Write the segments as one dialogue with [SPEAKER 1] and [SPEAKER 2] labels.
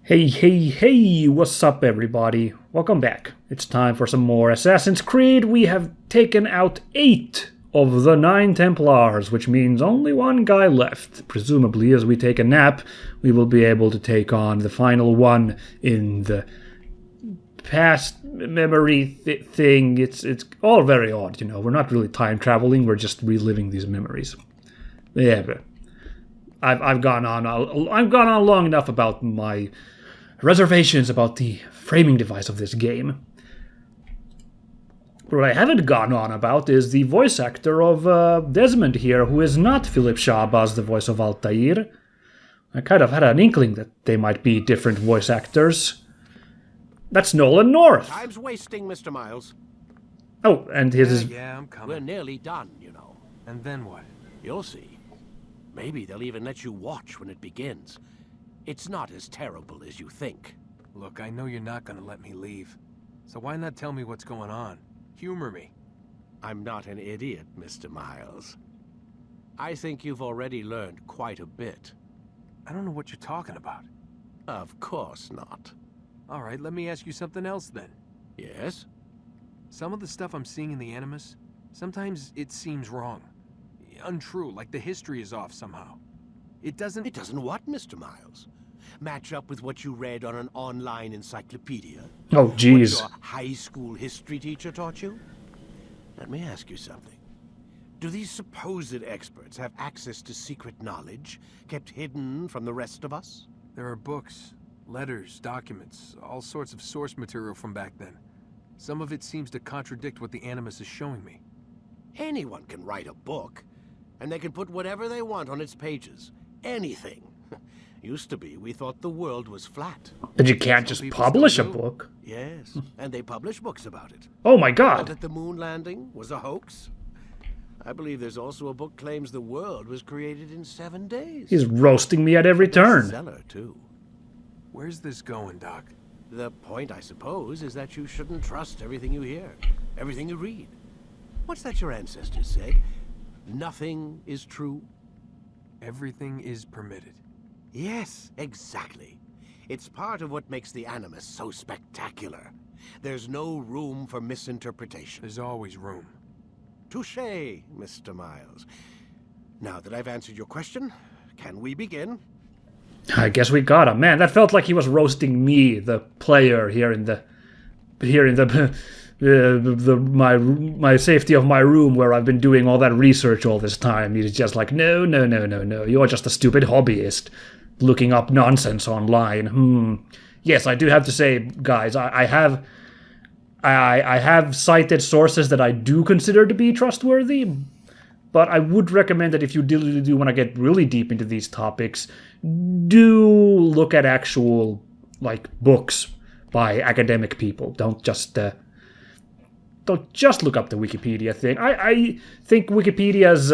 [SPEAKER 1] Hey, hey, hey, what's up everybody? Welcome back. It's time for some more Assassin's Creed. We have taken out 8 of the 9 Templars, which means only one guy left. Presumably, as we take a nap, we will be able to take on the final one in the past memory thing. It's all very odd, you know. We're not really time traveling, we're just reliving these memories. Yeah, but I've gone on long enough about my reservations about the framing device of this game. What I haven't gone on about is the voice actor of Desmond here, who is not Philip Shabazz, the voice of Altaïr. I kind of had an inkling that they might be different voice actors. That's Nolan North.
[SPEAKER 2] Time's wasting, Mr. Miles.
[SPEAKER 1] Oh, and his...
[SPEAKER 3] Yeah, I'm coming.
[SPEAKER 2] We're nearly done, you know.
[SPEAKER 3] And then what?
[SPEAKER 2] You'll see. Maybe they'll even let you watch when it begins. It's not as terrible as you think.
[SPEAKER 3] Look, I know you're not gonna let me leave. So why not tell me what's going on? Humor me.
[SPEAKER 2] I'm not an idiot, Mr. Miles. I think you've already learned quite a bit.
[SPEAKER 3] I don't know what you're talking about.
[SPEAKER 2] Of course not.
[SPEAKER 3] All right, let me ask you something else then.
[SPEAKER 2] Yes?
[SPEAKER 3] Some of the stuff I'm seeing in the Animus, sometimes it seems wrong. Untrue, like the history is off somehow. It doesn't
[SPEAKER 2] what, Mr. Miles? Match up with what you read on an online encyclopedia?
[SPEAKER 1] Oh, jeez.
[SPEAKER 2] What your high school history teacher taught you? Let me ask you something. Do these supposed experts have access to secret knowledge kept hidden from the rest of us?
[SPEAKER 3] There are books, letters, documents, all sorts of source material from back then. Some of it seems to contradict what the Animus is showing me.
[SPEAKER 2] Anyone can write a book, and they can put whatever they want on its pages. Anything. Used to be, we thought the world was flat.
[SPEAKER 1] But you can't just publish a book.
[SPEAKER 2] Yes, and they publish books about it.
[SPEAKER 1] Oh my
[SPEAKER 2] And
[SPEAKER 1] god.
[SPEAKER 2] that the moon landing was a hoax. I believe there's also a book claims the world was created in 7 days.
[SPEAKER 1] He's roasting me at every turn.
[SPEAKER 2] Seller, too.
[SPEAKER 3] Where's this going, Doc?
[SPEAKER 2] The point, I suppose, is that you shouldn't trust everything you hear, everything you read. What's that your ancestors said? Nothing is true?
[SPEAKER 3] Everything is permitted.
[SPEAKER 2] Yes, exactly. It's part of what makes the Animus so spectacular. There's no room for misinterpretation.
[SPEAKER 3] There's always room.
[SPEAKER 2] Touché, Mr. Miles. Now that I've answered your question, can we begin?
[SPEAKER 1] I guess we got him. Man, that felt like he was roasting me, the player, here in the my safety of my room where I've been doing all that research all this time. He's just like, no, you're just a stupid hobbyist looking up nonsense online. Yes, I do have to say, guys, I have cited sources that I do consider to be trustworthy, but I would recommend that if you do want to get really deep into these topics, do look at actual, like, books by academic people. Don't just look up the Wikipedia thing. I think Wikipedia's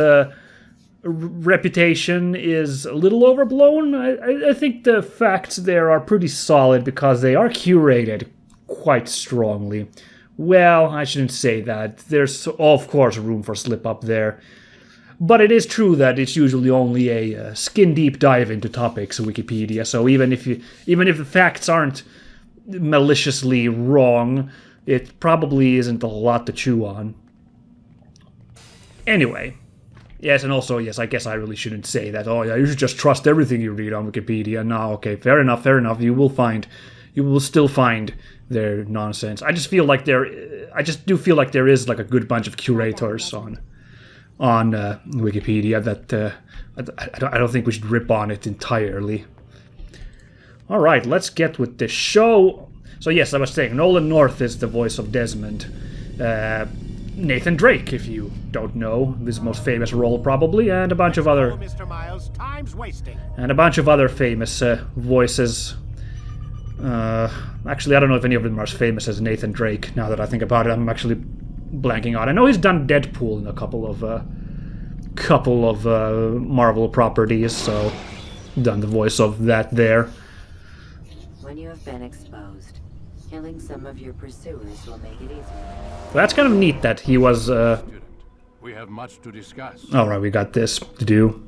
[SPEAKER 1] reputation is a little overblown. I think the facts there are pretty solid because they are curated quite strongly. Well, I shouldn't say that. There's, of course, room for slip-up there. But it is true that it's usually only a skin-deep dive into topics in Wikipedia, so even if the facts aren't maliciously wrong, it probably isn't a lot to chew on. Anyway, yes, and also, yes, I guess I really shouldn't say that, oh yeah, you should just trust everything you read on Wikipedia. No, okay, fair enough, you will still find their nonsense. I just do feel like there is like a good bunch of curators on Wikipedia that I don't think we should rip on it entirely. All right, let's get with the show. So yes, I was saying, Nolan North is the voice of Desmond. Nathan Drake, if you don't know, his most famous role probably, and a bunch of other...
[SPEAKER 2] Oh, Mr. Miles, time's wasting.
[SPEAKER 1] And a bunch of other famous voices. Actually, I don't know if any of them are as famous as Nathan Drake, now that I think about it. I'm actually blanking out. I know he's done Deadpool in a couple of Marvel properties, so done the voice of that there.
[SPEAKER 4] When you have been exposed, killing some of your pursuers will make it easier.
[SPEAKER 1] That's kind of neat that he was...
[SPEAKER 5] We have much to discuss.
[SPEAKER 1] Alright, we got this to do.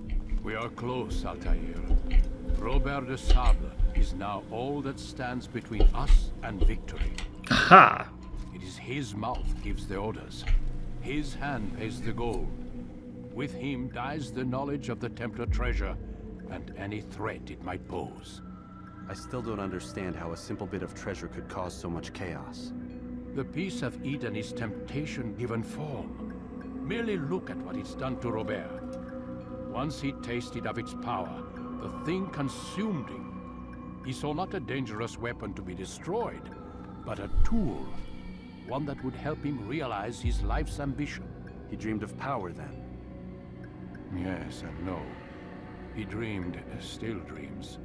[SPEAKER 5] We are close, Altaïr. Robert de Sablé is now all that stands between us and victory.
[SPEAKER 1] Aha!
[SPEAKER 5] It is his mouth gives the orders. His hand pays the gold. With him dies the knowledge of the Templar treasure and any threat it might pose.
[SPEAKER 6] I still don't understand how a simple bit of treasure could cause so much chaos.
[SPEAKER 5] The Peace of Eden is temptation given form. Merely look at what it's done to Robert. Once he tasted of its power, the thing consumed him. He saw not a dangerous weapon to be destroyed, but a tool. One that would help him realize his life's ambition.
[SPEAKER 6] He dreamed of power then.
[SPEAKER 5] Yes and no. He dreamed, still dreams,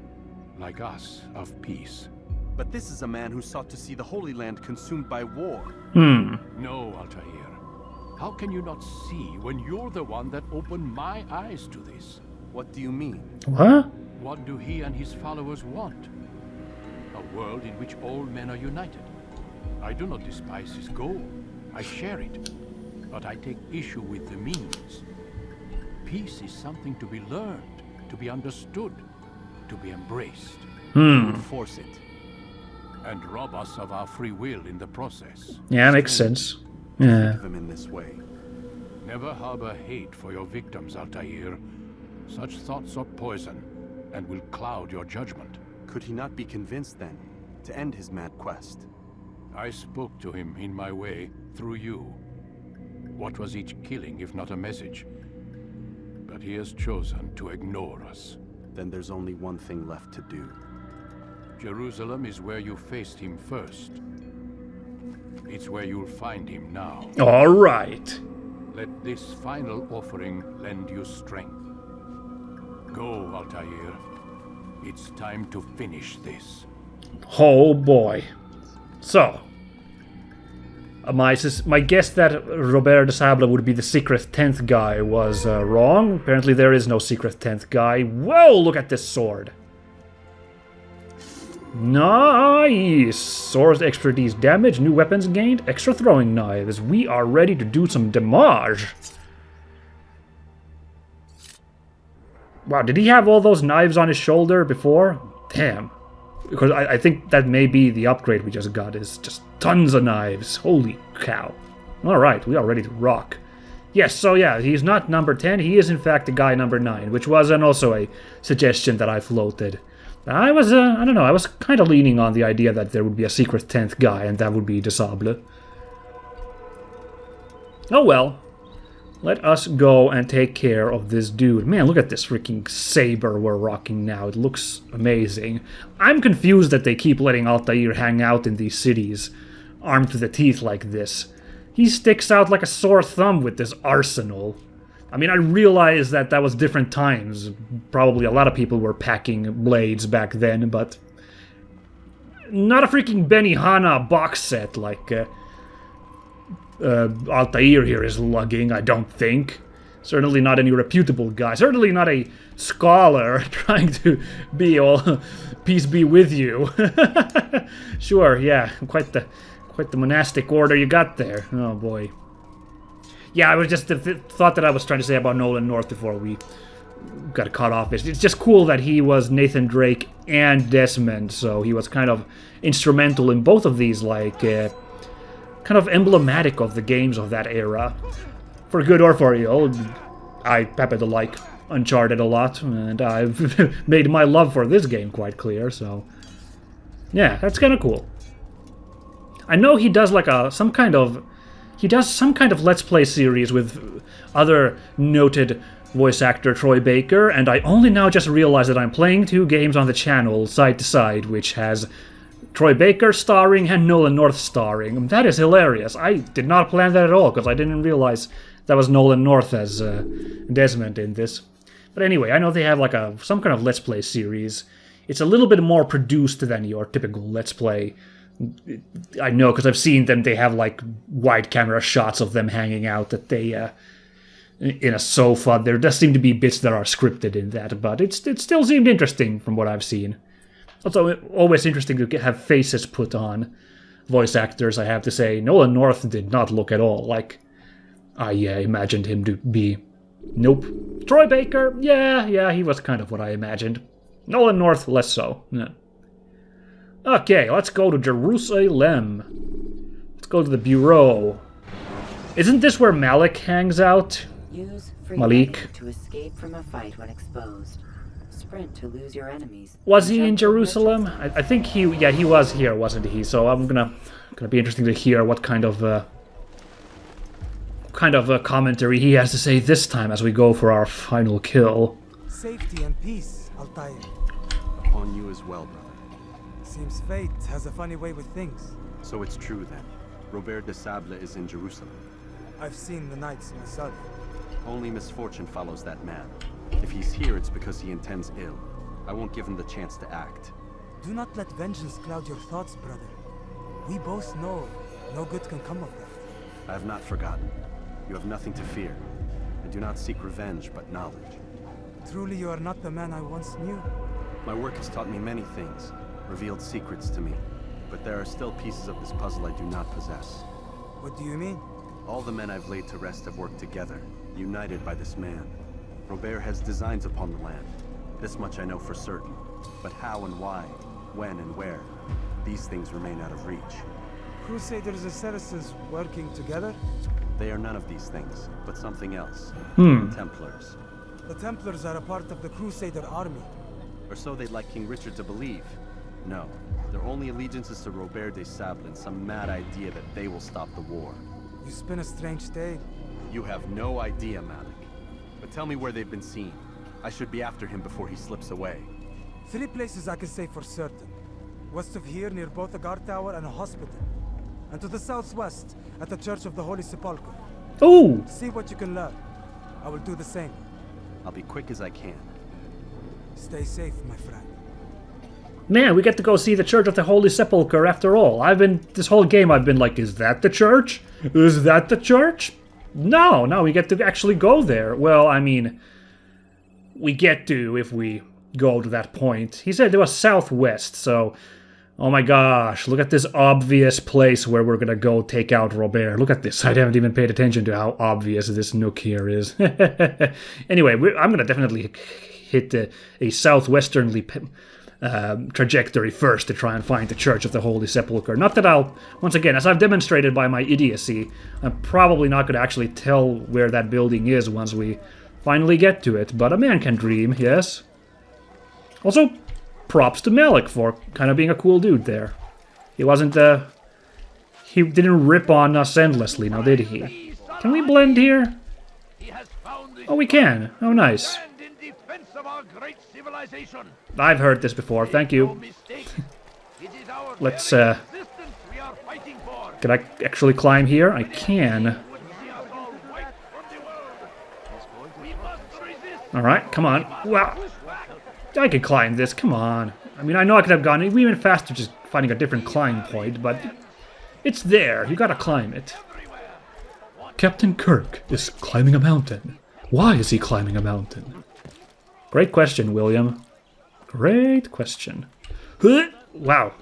[SPEAKER 5] like us, of peace.
[SPEAKER 6] But this is a man who sought to see the Holy Land consumed by war.
[SPEAKER 5] No, Altaïr. How can you not see when you're the one that opened my eyes to this?
[SPEAKER 6] What do you mean?
[SPEAKER 1] What?
[SPEAKER 5] What do he and his followers want? A world in which all men are united. I do not despise his goal. I share it. But I take issue with the means. Peace is something to be learned, to be understood, to be embraced.
[SPEAKER 6] He would force it.
[SPEAKER 5] And rob us of our free will in the process.
[SPEAKER 1] Yeah, makes sense.
[SPEAKER 6] Think
[SPEAKER 1] Yeah.
[SPEAKER 6] of him in this way.
[SPEAKER 5] Never harbor hate for your victims, Altaïr. Such thoughts are poison and will cloud your judgment.
[SPEAKER 6] Could he not be convinced then to end his mad quest?
[SPEAKER 5] I spoke to him in my way, through you. What was each killing if not a message? But he has chosen to ignore us.
[SPEAKER 6] Then there's only one thing left to do.
[SPEAKER 5] Jerusalem is where you faced him first. It's where you'll find him now.
[SPEAKER 1] All right.
[SPEAKER 5] Let this final offering lend you strength. Go, Altaïr. It's time to finish this.
[SPEAKER 1] Oh boy. So, my guess that Robert de Sablé would be the secret 10th guy was wrong. Apparently there is no secret 10th guy. Whoa, look at this sword. Nice! Sword expertise damage, new weapons gained, extra throwing knives. We are ready to do some damage. Wow, did he have all those knives on his shoulder before? Damn. Because I think that may be the upgrade we just got, is just tons of knives. Holy cow. Alright, we are ready to rock. Yes, so yeah, he's not number 10, he is in fact the guy number 9, which was also a suggestion that I floated. I was, I don't know, I was kind of leaning on the idea that there would be a secret 10th guy, and that would be de Sablé. Oh well. Let us go and take care of this dude. Man, look at this freaking saber we're rocking now. It looks amazing. I'm confused that they keep letting Altaïr hang out in these cities, armed to the teeth like this. He sticks out like a sore thumb with this arsenal. I mean, I realize that that was different times. Probably a lot of people were packing blades back then, but not a freaking Benihana box set like Altaïr here is lugging, I don't think. Certainly not any reputable guy. Certainly not a scholar trying to be all peace be with you. Sure, yeah, quite the monastic order you got there. Oh boy. Yeah, I was just thought that I was trying to say about Nolan North before we got cut off. It's just cool that he was Nathan Drake and Desmond, so he was kind of instrumental in both of these, like, kind of emblematic of the games of that era. For good or for ill, I happen to like Uncharted a lot, and I've made my love for this game quite clear, so yeah, that's kind of cool. I know he does like some kind of Let's Play series with other noted voice actor Troy Baker, and I only now just realized that I'm playing two games on the channel side to side, which has Troy Baker starring and Nolan North starring. That is hilarious. I did not plan that at all, because I didn't realize that was Nolan North as Desmond in this. But anyway, I know they have like some kind of Let's Play series. It's a little bit more produced than your typical Let's Play. I know, because I've seen them, they have like wide camera shots of them hanging out that they in a sofa. There does seem to be bits that are scripted in that, but it still seemed interesting from what I've seen. Also, always interesting to have faces put on voice actors, I have to say. Nolan North did not look at all like I imagined him to be. Nope. Troy Baker, yeah, he was kind of what I imagined. Nolan North, less so. Yeah. Okay, let's go to Jerusalem. Let's go to the Bureau. Isn't this where Malik hangs out?
[SPEAKER 4] Use free
[SPEAKER 1] Malik.
[SPEAKER 4] running to escape from a fight when exposed. Sprint to lose your enemies.
[SPEAKER 1] Was he in
[SPEAKER 4] Jump from
[SPEAKER 1] Jerusalem?
[SPEAKER 4] bridges.
[SPEAKER 1] I think he was here, wasn't he? So I'm gonna be interesting to hear what kind of commentary he has to say this time as we go for our final kill.
[SPEAKER 7] Safety and peace, Altaïr.
[SPEAKER 6] Upon you as well, brother.
[SPEAKER 7] Seems fate has a funny way with things.
[SPEAKER 6] So it's true then. Robert de Sablé is in Jerusalem.
[SPEAKER 7] I've seen the Knights myself.
[SPEAKER 6] Only misfortune follows that man. If he's here, it's because he intends ill. I won't give him the chance to act.
[SPEAKER 7] Do not let vengeance cloud your thoughts, brother. We both know no good can come of that.
[SPEAKER 6] I have not forgotten. You have nothing to fear. I do not seek revenge, but knowledge.
[SPEAKER 7] Truly you are not the man I once knew.
[SPEAKER 6] My work has taught me many things, revealed secrets to me. But there are still pieces of this puzzle I do not possess.
[SPEAKER 7] What do you mean?
[SPEAKER 6] All the men I've laid to rest have worked together, united by this man. Robert has designs upon the land. This much I know for certain. But how and why, when and where, these things remain out of reach.
[SPEAKER 7] Crusaders and Saracens working together?
[SPEAKER 6] They are none of these things, but something else. Templars.
[SPEAKER 7] The Templars are a part of the Crusader army.
[SPEAKER 6] Or so they'd like King Richard to believe. No, their only allegiance is to Robert de Sablé and some mad idea that they will stop the war.
[SPEAKER 7] You spin a strange tale.
[SPEAKER 6] You have no idea, Malik. But tell me where they've been seen. I should be after him before he slips away.
[SPEAKER 7] 3 places I can say for certain. West of here, near both a guard tower and a hospital. And to the southwest, at the Church of the Holy Sepulchre.
[SPEAKER 1] Ooh!
[SPEAKER 7] See what you can learn. I will do the same.
[SPEAKER 6] I'll be quick as I can.
[SPEAKER 7] Stay safe, my friend.
[SPEAKER 1] Man, we get to go see the Church of the Holy Sepulchre after all. This whole game I've been like, is that the church? Is that the church? No, we get to actually go there. Well, I mean, we get to if we go to that point. He said it was southwest, so... Oh my gosh, look at this obvious place where we're gonna go take out Robert. Look at this, I haven't even paid attention to how obvious this nook here is. Anyway, I'm gonna definitely hit a southwesternly trajectory first to try and find the Church of the Holy Sepulchre. Not that I'll, once again, as I've demonstrated by my idiocy, I'm probably not gonna actually tell where that building is once we finally get to it, but a man can dream, yes? Also, props to Malik for kind of being a cool dude there. He wasn't, he didn't rip on us endlessly, now did he? Can we blend here? Oh, we can. Oh, nice. I've heard this before, thank you. Let's, can I actually climb here? I can. Alright, come on. Wow. I could climb this, come on. I mean, I know I could have gone even faster just finding a different climb point, but it's there. You gotta climb it. Captain Kirk is climbing a mountain. Why is he climbing a mountain? Great question, William. Great question. Wow.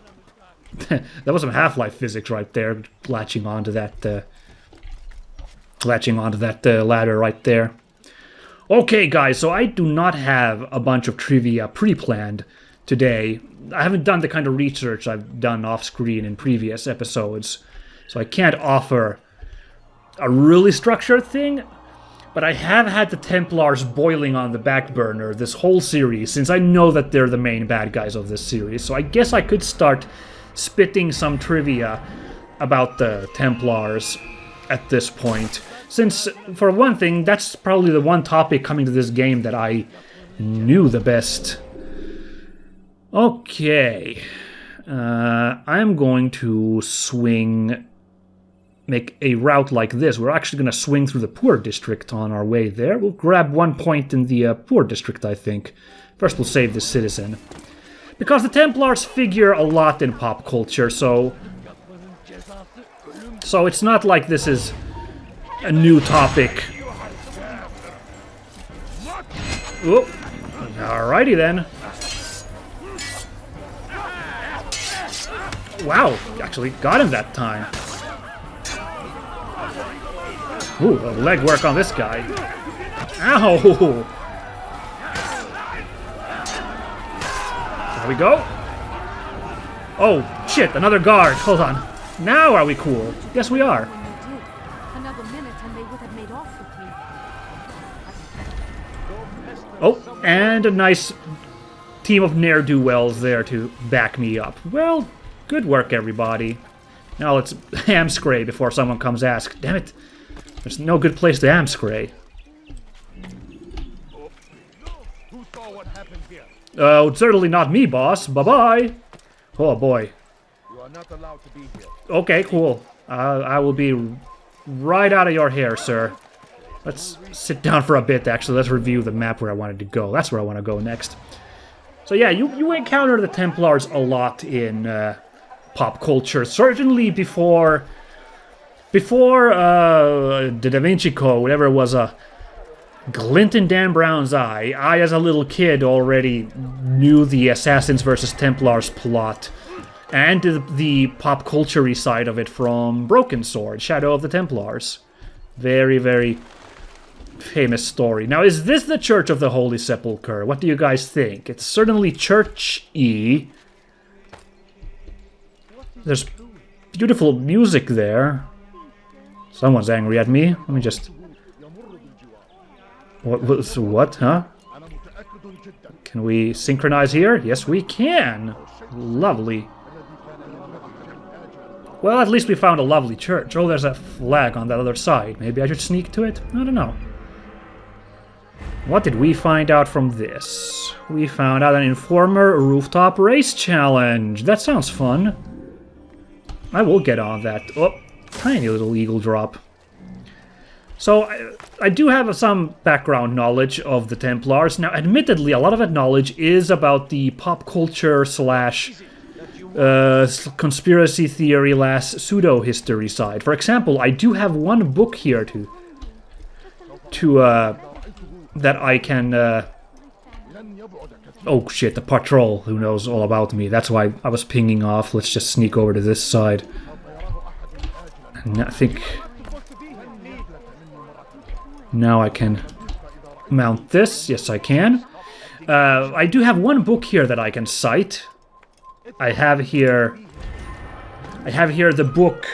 [SPEAKER 1] That was some Half-Life physics right there, latching onto that ladder right there. Okay, guys, so I do not have a bunch of trivia pre-planned today. I haven't done the kind of research I've done off-screen in previous episodes, so I can't offer a really structured thing, but I have had the Templars boiling on the back burner this whole series, since I know that they're the main bad guys of this series, so I guess I could start spitting some trivia about the Templars at this point. Since, for one thing, that's probably the one topic coming to this game that I knew the best. Okay. I'm going to make a route like this. We're actually going to swing through the poor district on our way there. We'll grab 1 point in the poor district, I think. First, we'll save this citizen. Because the Templars figure a lot in pop culture, so it's not like this is a new topic. Oop. Alrighty then. Wow, actually got him that time. Ooh, a leg work on this guy. Ow! There we go. Oh, shit, another guard. Hold on. Now are we cool? Yes, we are.
[SPEAKER 8] When you did, another minute and they would have made off with me.
[SPEAKER 1] Oh, and a nice team of ne'er-do-wells there to back me up. Well, good work, everybody. Now let's amscray before someone comes ask. Damn it. There's no good place to amscray. Certainly not me, boss. Bye-bye. Oh, boy.
[SPEAKER 9] You are not allowed to be here.
[SPEAKER 1] Okay, cool. I will be right out of your hair, sir. Let's sit down for a bit, actually. Let's review the map where I wanted to go. That's where I want to go next. So yeah, you encounter the Templars a lot in pop culture. Certainly before the Da Vinci Code, whatever it was, a glint in Dan Brown's eye. I, as a little kid, already knew the Assassins versus Templars plot. And the pop culture-y side of it from Broken Sword, Shadow of the Templars. Very, very famous story. Now, is this the Church of the Holy Sepulchre? What do you guys think? It's certainly church-y. There's beautiful music there. Someone's angry at me. Let me just... What, huh? Can we synchronize here? Yes, we can. Lovely. Well, at least we found a lovely church. Oh, there's a flag on that other side. Maybe I should sneak to it? I don't know. What did we find out from this? We found out an Informer rooftop race challenge. That sounds fun. I will get on that. Oh, tiny little eagle drop. So, I do have some background knowledge of the Templars. Now, admittedly, a lot of that knowledge is about the pop culture slash conspiracy theory / pseudo-history side. For example, I do have one book here that I can... Oh shit, the patrol who knows all about me. That's why I was pinging off. Let's just sneak over to this side. And I think... Now I can mount this. Yes, I can. I do have one book here that I can cite. I have here the book.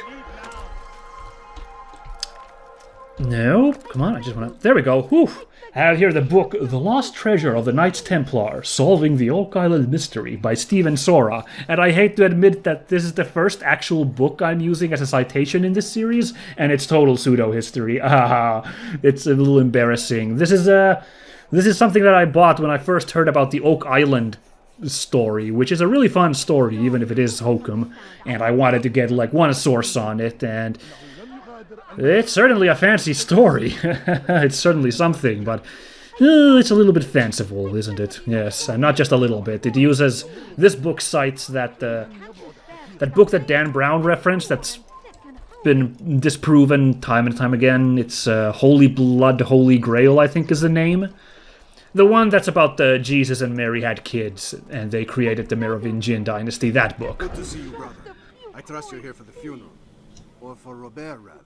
[SPEAKER 1] No, come on, I just want to... There we go. Whew. I have here the book The Lost Treasure of the Knights Templar, Solving the Oak Island Mystery by Stephen Sora. And I hate to admit that this is the first actual book I'm using as a citation in this series, and it's total pseudo-history. It's a little embarrassing. This is something that I bought when I first heard about the Oak Island story, which is a really fun story, even if it is hokum, and I wanted to get like one source on it, and it's certainly a fancy story. It's certainly something, but it's a little bit fanciful, isn't it? Yes, and not just a little bit. It uses... This book cites that book that Dan Brown referenced that's been disproven time and time again. It's Holy Blood, Holy Grail, I think is the name. The one that's about Jesus and Mary had kids, and they created the Merovingian dynasty, that book.
[SPEAKER 10] Good to see you, brother. I trust you're here for the funeral. Or for Robert, rather.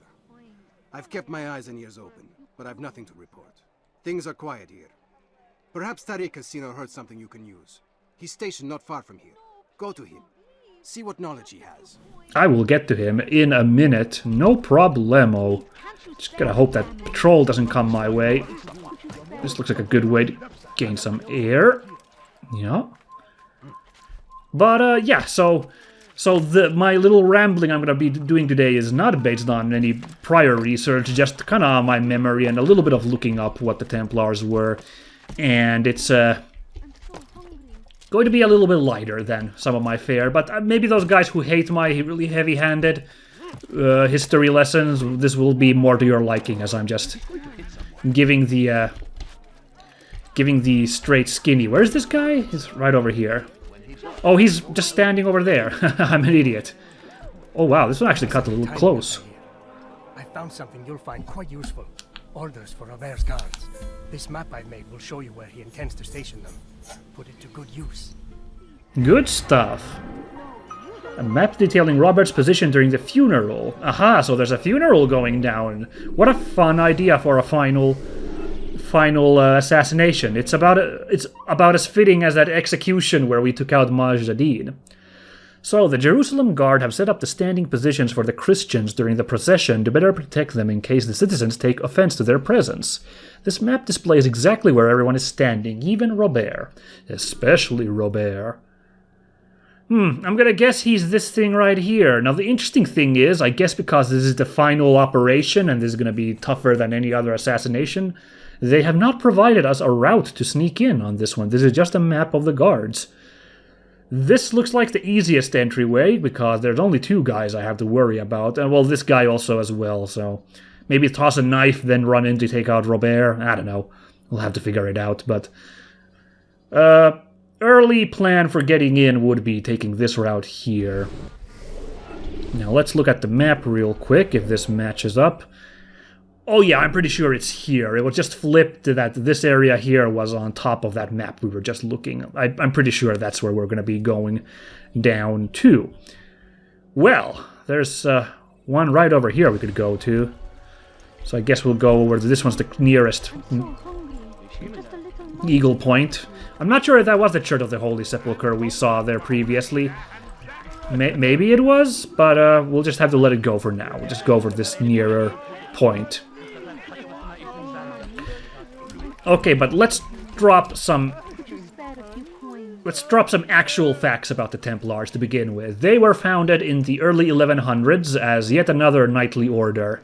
[SPEAKER 10] I've kept my eyes and ears open, but I've nothing to report. Things are quiet here. Perhaps Tariq has seen or heard something you can use. He's stationed not far from here. Go to him. See what knowledge he has.
[SPEAKER 1] I will get to him in a minute. No problemo. Just gotta hope that patrol doesn't come my way. This looks like a good way to gain some air. Yeah. But, yeah, so my little rambling I'm going to be doing today is not based on any prior research, just kind of my memory and a little bit of looking up what the Templars were. And it's going to be a little bit lighter than some of my fare, but maybe those guys who hate my really heavy-handed history lessons, this will be more to your liking, as I'm just giving the straight skinny. Where's this guy? He's right over here. Oh, he's just standing over there. I'm an idiot. Oh wow, this one actually cut a little close.
[SPEAKER 11] I found something you'll find quite useful. Orders for Robert's guards. This map I made will show you where he intends to station them. Put it to good use.
[SPEAKER 1] Good stuff. A map detailing Robert's position during the funeral. Aha, so there's a funeral going down. What a fun idea for a final final assassination. It's about as fitting as that execution where we took out Majd. So, the Jerusalem Guard have set up the standing positions for the Christians during the procession to better protect them in case the citizens take offense to their presence. This map displays exactly where everyone is standing, even Robert. Especially Robert. I'm gonna guess he's this thing right here. Now, the interesting thing is, I guess because this is the final operation and this is gonna be tougher than any other assassination, they have not provided us a route to sneak in on this one. This is just a map of the guards. This looks like the easiest entryway, because there's only 2 guys I have to worry about. And, well, this guy also as well, so... Maybe toss a knife, then run in to take out Robert. I don't know. We'll have to figure it out, but... early plan for getting in would be taking this route here. Now, let's look at the map real quick, if this matches up. Oh yeah, I'm pretty sure it's here. It was just flipped that this area here was on top of that map we were just looking. I'm pretty sure that's where we're going to be going down to. Well, there's one right over here we could go to. So I guess we'll go over to this one's the nearest Eagle Point. I'm not sure if that was the Church of the Holy Sepulchre we saw there previously. Maybe it was, but we'll just have to let it go for now. We'll just go for this nearer point. Okay, but let's drop some actual facts about the Templars to begin with. They were founded in the early 1100s as yet another knightly order,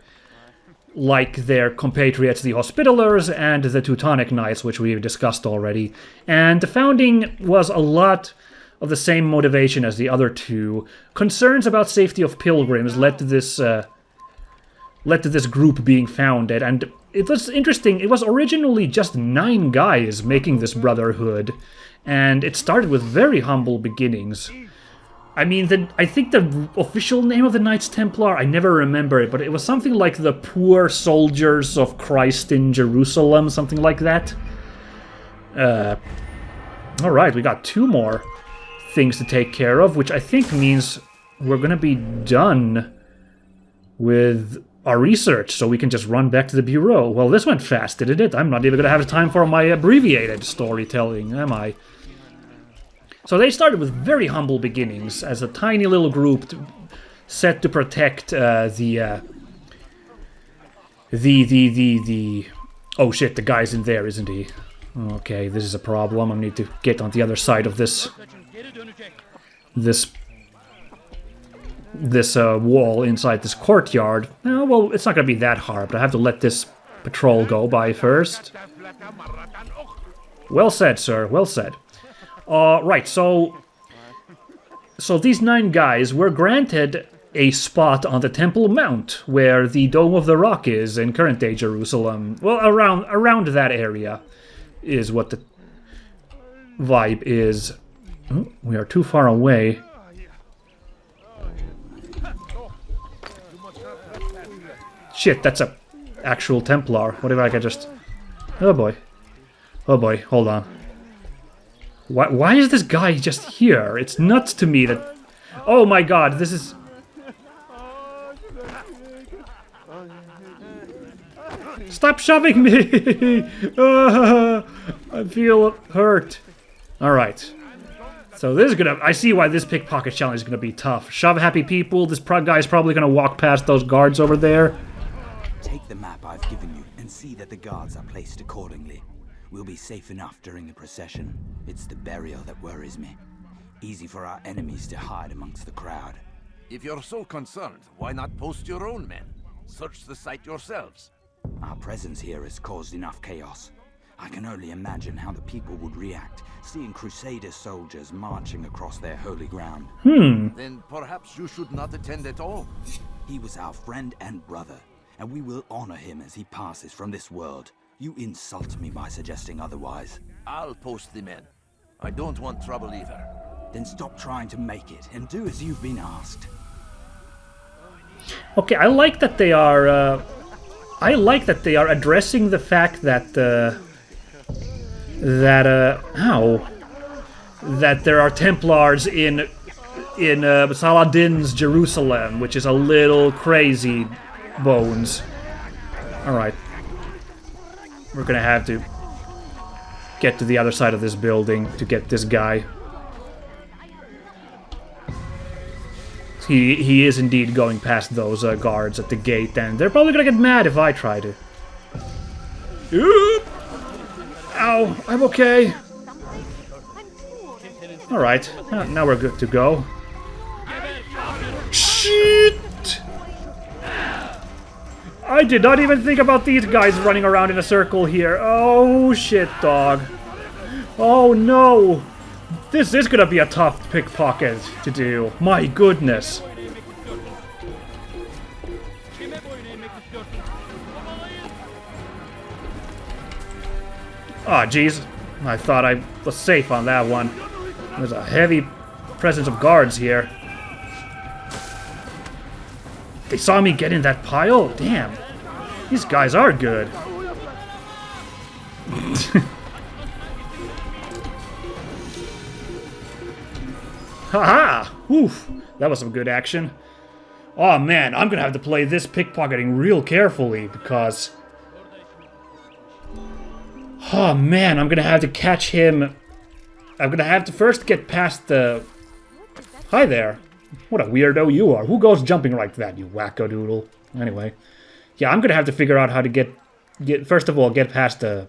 [SPEAKER 1] like their compatriots the Hospitallers and the Teutonic Knights, which we've discussed already. And the founding was a lot of the same motivation as the other two. Concerns about safety of pilgrims led to this group being founded, and it was interesting. It was originally just 9 guys making this brotherhood, and it started with very humble beginnings. I mean, I think the official name of the Knights Templar, I never remember it, but it was something like the Poor Soldiers of Christ in Jerusalem, something like that. Alright, we got 2 more things to take care of, which I think means we're gonna be done with our research, so we can just run back to the Bureau. Well, this went fast, didn't it? I'm not even gonna have time for my abbreviated storytelling, am I? So they started with very humble beginnings as a tiny little group set to protect oh shit, the guy's in there, isn't he? Okay, this is a problem. I need to get on the other side of this wall inside this courtyard. Well, it's not gonna be that hard, but I have to let this patrol go by first. Well said, sir, well said. Right, so these 9 guys were granted a spot on the Temple Mount, where the Dome of the Rock is in current-day Jerusalem. Well, around that area is what the vibe is. Oh, we are too far away. Shit, that's a actual Templar. What if I could just... Oh boy. Oh boy, hold on. Why is this guy just here? It's nuts to me that... Oh my god, this is... Stop shoving me! I feel hurt. Alright. So this is gonna... I see why this pickpocket challenge is gonna be tough. Shove happy people. This guy is probably gonna walk past those guards over there.
[SPEAKER 12] Take the map I've given you and see that the guards are placed accordingly. We'll be safe enough during the procession. It's the burial that worries me. Easy for our enemies to hide amongst the crowd.
[SPEAKER 9] If you're so concerned, why not post your own men? Search the site yourselves.
[SPEAKER 12] Our presence here has caused enough chaos. I can only imagine how the people would react, seeing Crusader soldiers marching across their holy ground.
[SPEAKER 9] Then perhaps you should not attend at all.
[SPEAKER 12] He was our friend and brother, and we will honor him as he passes from this world. You insult me by suggesting otherwise.
[SPEAKER 9] I'll post the men. I don't want trouble either.
[SPEAKER 12] Then stop trying to make it, and do as you've been asked.
[SPEAKER 1] Okay, I like that they are... addressing the fact that that there are Templars in Saladin's Jerusalem, which is a little crazy, Bones. All right. We're gonna have to get to the other side of this building to get this guy. He is indeed going past those guards at the gate, and they're probably gonna get mad if I try to. Oop! Ow, I'm okay. Alright, now we're good to go. Shit! I did not even think about these guys running around in a circle here. Oh shit, dog. Oh no! This is gonna be a tough pickpocket to do. My goodness. Ah, jeez. I thought I was safe on that one. There's a heavy presence of guards here. They saw me get in that pile? Damn. These guys are good. Haha! Oof. That was some good action. Oh man, I'm gonna have to play this pickpocketing real carefully because... Oh man, I'm gonna have to catch him. I'm gonna have to first get past the... Hi there. What a weirdo you are. Who goes jumping like that, you wackadoodle? Anyway. Yeah, I'm gonna have to figure out how to get first of all, get past the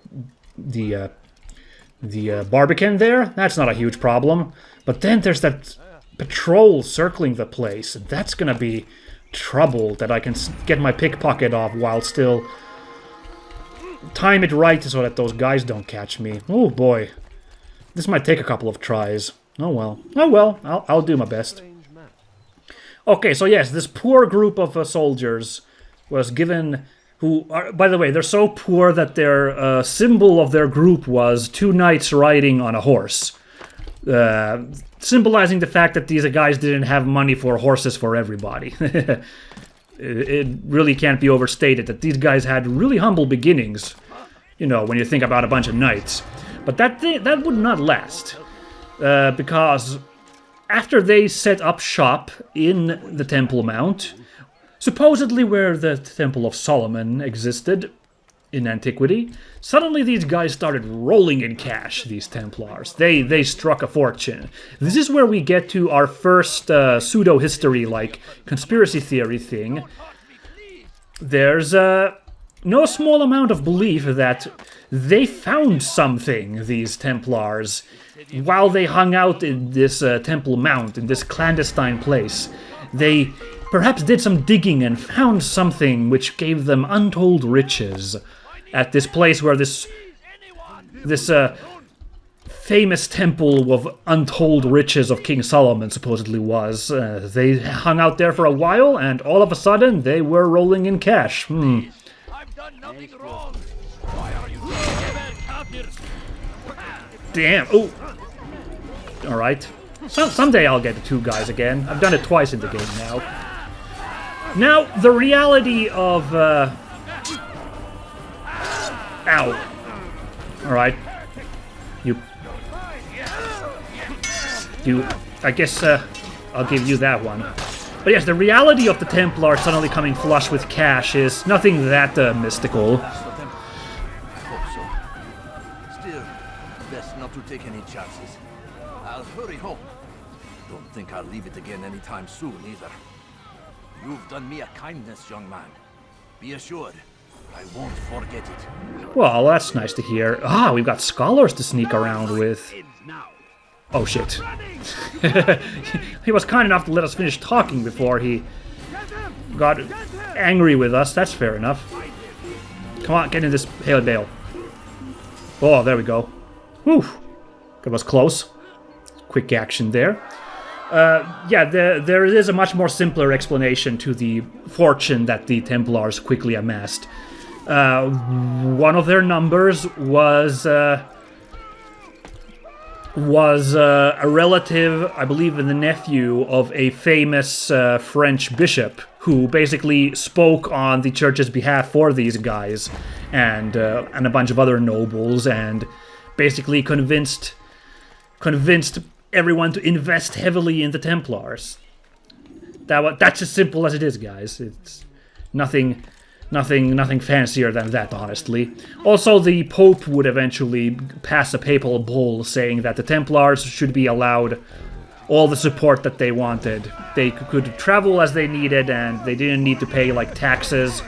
[SPEAKER 1] Barbican there. That's not a huge problem. But then there's that patrol circling the place. And that's gonna be trouble that I can get my pickpocket off while still time it right so that those guys don't catch me. Oh boy. This might take a couple of tries. Oh well. Oh well, I'll do my best. Okay, so yes, this poor group of soldiers was given... Who are, by the way, they're so poor that their symbol of their group was two knights riding on a horse. Symbolizing the fact that these guys didn't have money for horses for everybody. It really can't be overstated that these guys had really humble beginnings. You know, when you think about a bunch of knights. But that would not last. Because after they set up shop in the Temple Mount, supposedly where the Temple of Solomon existed in antiquity, suddenly these guys started rolling in cash, these Templars. They struck a fortune. This is where we get to our first pseudo-history, like, conspiracy theory thing. There's no small amount of belief that they found something, these Templars, while they hung out in this Temple Mount, in this clandestine place. They perhaps did some digging and found something which gave them untold riches at this place where this famous temple of untold riches of King Solomon supposedly was. They hung out there for a while, and all of a sudden they were rolling in cash. I've done nothing wrong. Why are you damn. Oh. All right. Someday I'll get the two guys again. I've done it twice in the game now. Now, the reality of... Ow. Alright. You... I guess, I'll give you that one. But yes, the reality of the Templar suddenly coming flush with cash is nothing that mystical.
[SPEAKER 9] Still, best not to take any chances. I'll hurry home. Don't think I'll leave it again anytime soon, either. You've done me a kindness, young man. Be assured, I won't forget it.
[SPEAKER 1] Well, that's nice to hear. Ah, we've got scholars to sneak around with. Oh, shit. He was kind enough to let us finish talking before he got angry with us. That's fair enough. Come on, get in this hail bale. Oh, there we go. Whew. That was close. Quick action there. Yeah, there is a much more simpler explanation to the fortune that the Templars quickly amassed. One of their numbers was a relative, I believe, the nephew of a famous French bishop who basically spoke on the church's behalf for these guys and a bunch of other nobles, and basically convinced everyone to invest heavily in the Templars. That's as simple as it is, guys. It's nothing Nothing fancier than that, honestly. Also, the Pope would eventually pass a papal bull saying that the Templars should be allowed all the support that they wanted. They could travel as they needed, and they didn't need to pay, like, taxes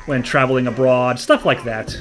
[SPEAKER 1] when traveling abroad, stuff like that.